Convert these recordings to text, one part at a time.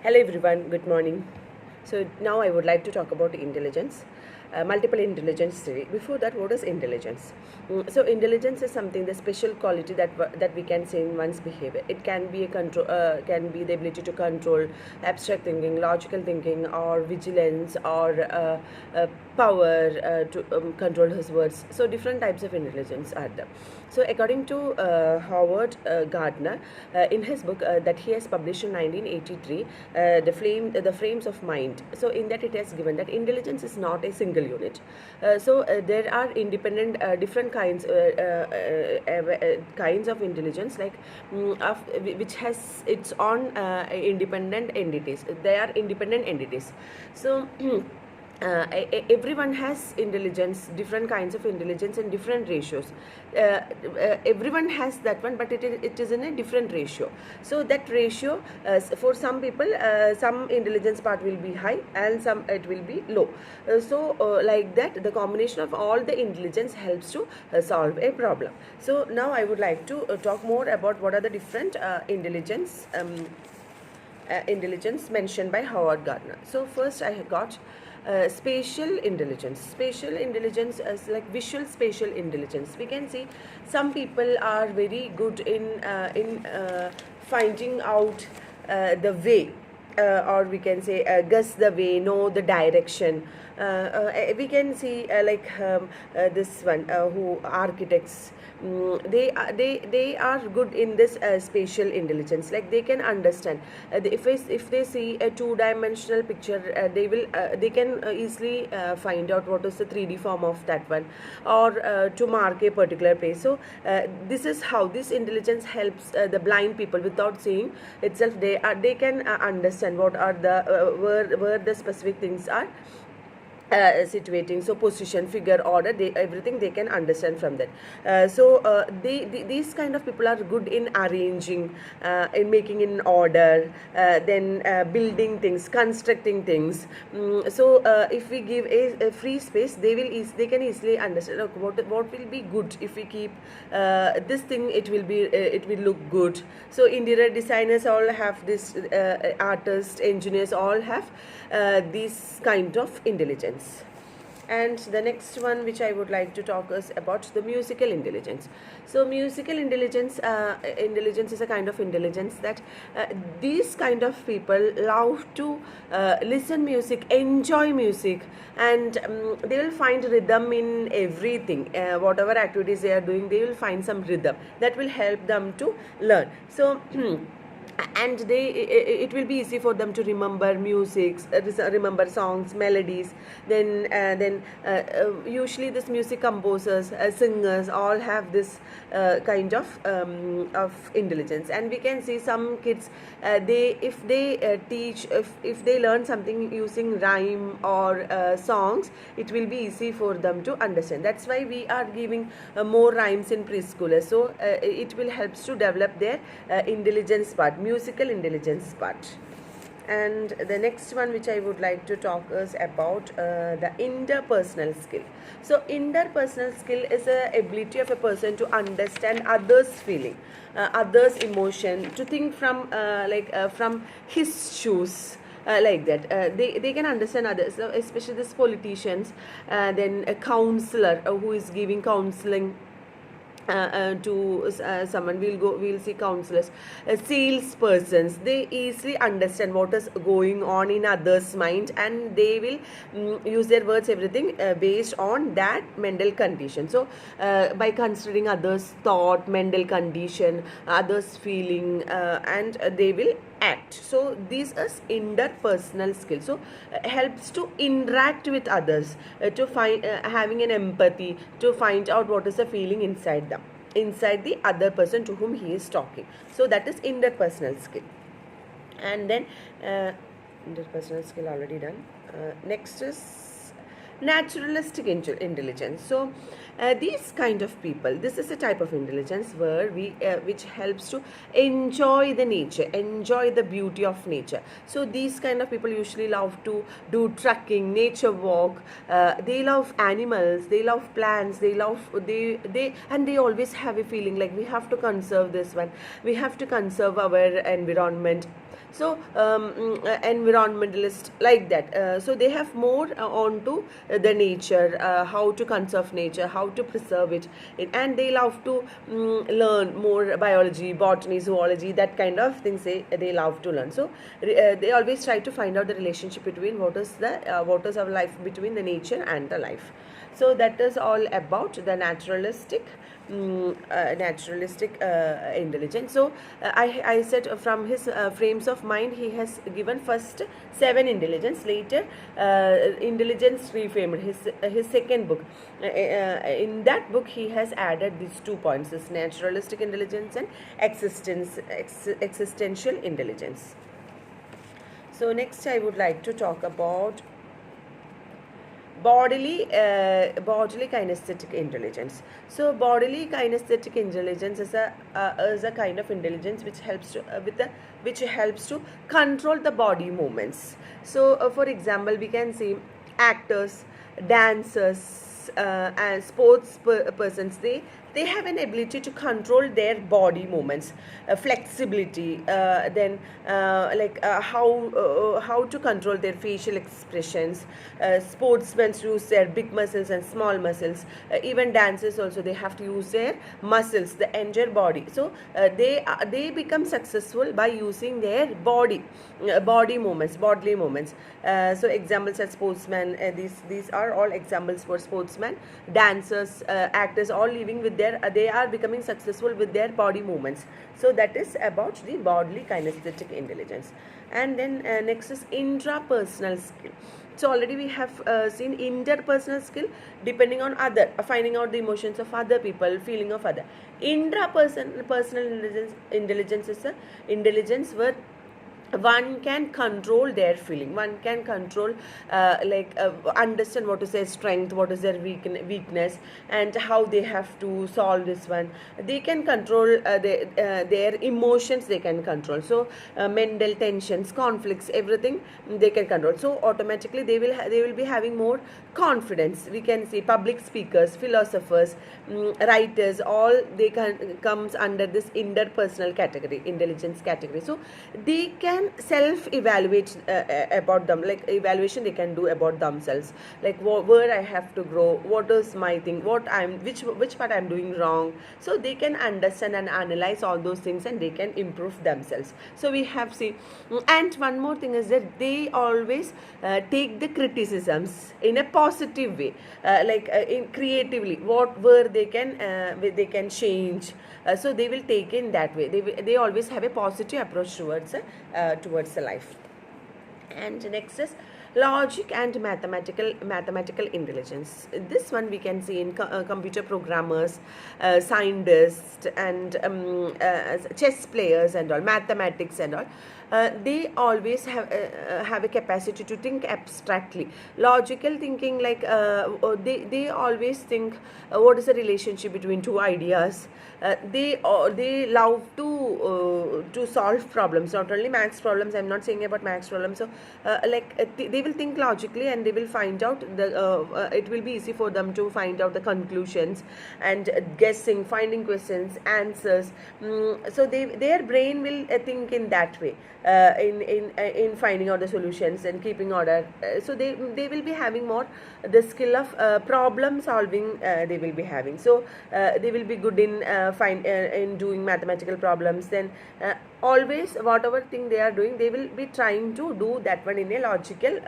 Hello everyone, good morning. So now I would like to talk about intelligence, multiple intelligence theory. Before that, what is intelligence? So intelligence is something, the special quality that we can say in one's behavior. It can be a control, can be the ability to control abstract thinking, logical thinking, or vigilance, or power to control his words. So different types of intelligence are there. So according to Howard Gardner, in his book that he has published in 1983, the frames of mind. So in that it has given that intelligence is not a single unit. There are independent, different kinds of intelligence, like which has its own independent entities. They are independent entities. So everyone has intelligence, different kinds of intelligence in different ratios. Everyone has that one, but it is in a different ratio. So that ratio, for some people, some intelligence part will be high and some it will be low. Like that, the combination of all the intelligence helps to solve a problem. So now I would like to talk more about what are the different intelligence mentioned by Howard Gardner. So first I got spatial intelligence. Spatial intelligence is like visual spatial intelligence. We can see some people are very good in finding out the way, or we can say guess the way, know the direction. We can see this one who architects. They are good in this spatial intelligence, like they can understand if they see a two-dimensional picture, they can easily find out what is the 3D form of that one, or to mark a particular place. So this is how this intelligence helps the blind people. Without seeing itself, they can understand what are the where the specific things are situating. So position, figure, order, everything they can understand from that. These kind of people are good in arranging, in making in order, then building things, constructing things. If we give a free space, they can easily understand, okay, what will be good if we keep this thing, it will look good. So interior designers all have this, artists, engineers all have this kind of intelligence. And the next one which I would like to talk is about the musical intelligence. So musical intelligence is a kind of intelligence that these kind of people love to listen music, enjoy music, and they will find rhythm in everything. Whatever activities they are doing, they will find some rhythm that will help them to learn. So and it will be easy for them to remember music, remember songs, melodies. Then usually this music composers, singers all have this kind of intelligence. And we can see some kids, if they teach, if they learn something using rhyme or songs, it will be easy for them to understand. That's why we are giving more rhymes in preschoolers. So it will helps to develop their intelligence part, musical intelligence part. And the next one which I would like to talk is about the interpersonal skill. So interpersonal skill is a ability of a person to understand others' feeling, others' emotion, to think from his shoes. Like that, they can understand others. So especially these politicians, then a counselor who is giving counseling to someone. We'll see counselors, salespersons. They easily understand what is going on in others' mind, and they will use their words, everything based on that mental condition. So by considering others' thought, mental condition, others' feeling, and they will act. So this is interpersonal skill. So helps to interact with others, to find, having an empathy, to find out what is the feeling inside the other person to whom he is talking. So that is interpersonal skill. And then interpersonal skill already done. Next is naturalistic intelligence. So these kind of people, this is a type of intelligence where which helps to enjoy the nature, enjoy the beauty of nature. So these kind of people usually love to do trekking, nature walk. They love animals, they love plants, they always have a feeling like we have to conserve this one, we have to conserve our environment. So environmentalist like that, so they have more on to the nature, how to conserve nature, how to preserve and they love to learn more biology, botany, zoology, that kind of things they love to learn. So they always try to find out the relationship between what is our life between the nature and the life. So that is all about the naturalistic intelligence. So I said from his frames of mind, he has given first 7 intelligence, later intelligence reframed, his second book. In that book he has added these 2 points, this naturalistic intelligence and existential intelligence. So next I would like to talk about bodily kinesthetic intelligence. So bodily kinesthetic intelligence is a kind of intelligence which helps to control the body movements. So for example, we can see actors, dancers, and sports persons, they have an ability to control their body movements, flexibility, then how to control their facial expressions. Sportsmen use their big muscles and small muscles. Even dancers also, they have to use their muscles, the entire body. So they become successful by using their body movements, bodily movements. So examples are sportsmen. These are all examples for sportsmen, dancers, actors, all living with they are becoming successful with their body movements. So that is about the bodily kinesthetic intelligence. And then next is intrapersonal skill. So already we have seen interpersonal skill, depending on other, finding out the emotions of other people, feeling of other. Personal intelligence is a intelligence where one can control their feeling, one can control understand what is their strength, what is their weakness, and how they have to solve this one. They can control their emotions, they can control. So mental tensions, conflicts, everything they can control. So automatically they will be having more confidence. We can see public speakers, philosophers, writers, all they comes under this interpersonal category, intelligence category. So they can self-evaluate about them, like evaluation they can do about themselves, like where I have to grow, what is my thing, which part I'm doing wrong. So they can understand and analyze all those things, and they can improve themselves. So we have seen, and one more thing is that they always take the criticisms in a positive way, in creatively, where they can change. So they will take in that way. They always have a positive approach towards the life. And next is logic and mathematical intelligence. This one we can see in computer programmers, scientists, and chess players and all, mathematics and all. They always have a capacity to think abstractly. Logical thinking, like they always think what is the relationship between two ideas. They love to solve problems, not only maths problems. I'm not saying about maths problems. So they will think logically, and they will find out it will be easy for them to find out the conclusions, and guessing, finding questions, answers. So their brain will think in that way, in finding out the solutions and keeping order. So they will be having more the skill of problem solving. They will be having. So they will be good in doing mathematical problems. Then always whatever thing they are doing, they will be trying to do that one in a logical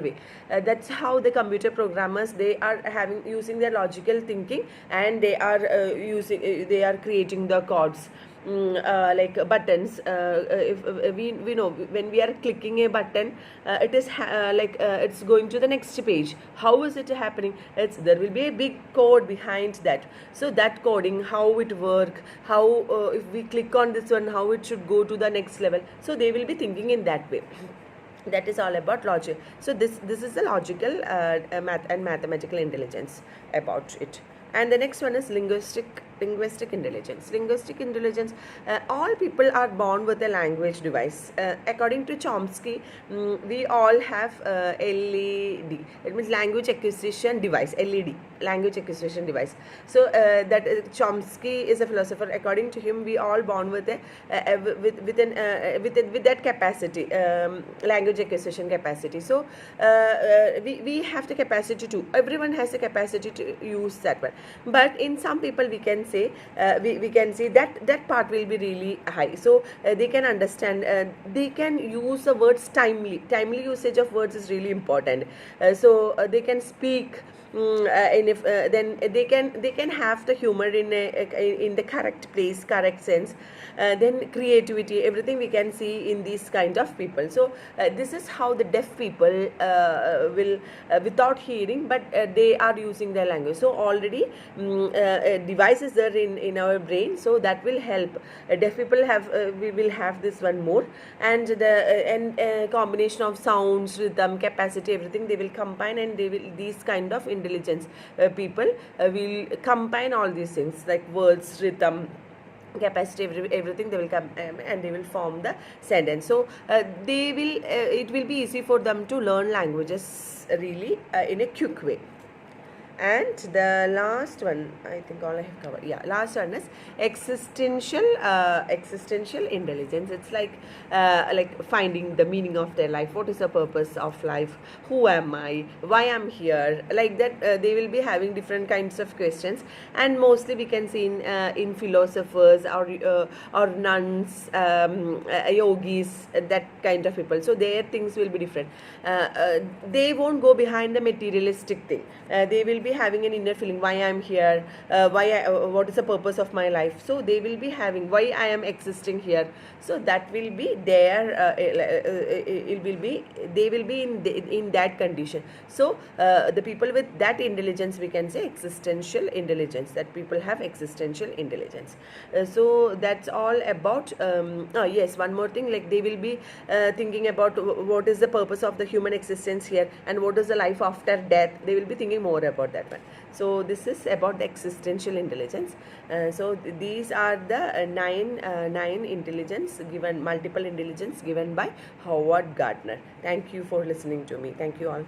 way. That's how the computer programmers, they are using their logical thinking, and they are creating the codes. Like buttons. If we know, when we are clicking a button, it is it's going to the next page. How is it happening? There will be a big code behind that. So that coding, how it work, how if we click on this one, how it should go to the next level. So they will be thinking in that way. That is all about logic. So this is the logical math and mathematical intelligence about it. And the next one is linguistic intelligence. Linguistic intelligence, all people are born with a language device. According to Chomsky, we all have LED. It means language acquisition device, LED, language acquisition device. So that Chomsky is a philosopher. According to him, we all born with a with that capacity, language acquisition capacity. So we have the capacity to. Everyone has the capacity to use that one. But in some people, we can say we can see that part will be really high. So they can understand. They can use the words timely. Timely usage of words is really important. So they can speak. And if then they can have the humor in the correct place, correct sense. Then creativity, everything we can see in these kind of people. So this is how the deaf people will without hearing, but they are using their language. So already devices there in our brain, so that will help. Deaf people have we will have this one more, and the combination of sounds, rhythm, capacity, everything they will combine, and they will these kind of intelligence people will combine all these things like words, rhythm, capacity, everything they will come and they will form the sentence. So they will it will be easy for them to learn languages really in a quick way. And the last one, I think all I have covered. Yeah, last one is existential intelligence. It's like finding the meaning of their life. What is the purpose of life? Who am I? Why I'm here? Like that, they will be having different kinds of questions. And mostly we can see in philosophers or nuns, yogis, that kind of people. So their things will be different. They won't go behind the materialistic thing. They will be having an inner feeling, why I am here, what is the purpose of my life. So they will be having why I am existing here. So that will be there. It will be they will be in that condition. So the people with that intelligence, we can say existential intelligence, that people have existential intelligence. So that's all about. Yes, one more thing, like they will be thinking about what is the purpose of the human existence here, and what is the life after death. They will be thinking more about that one. So this is about the existential intelligence. So these are the nine intelligence given, multiple intelligence given by Howard Gardner. Thank you for listening to me. Thank you all.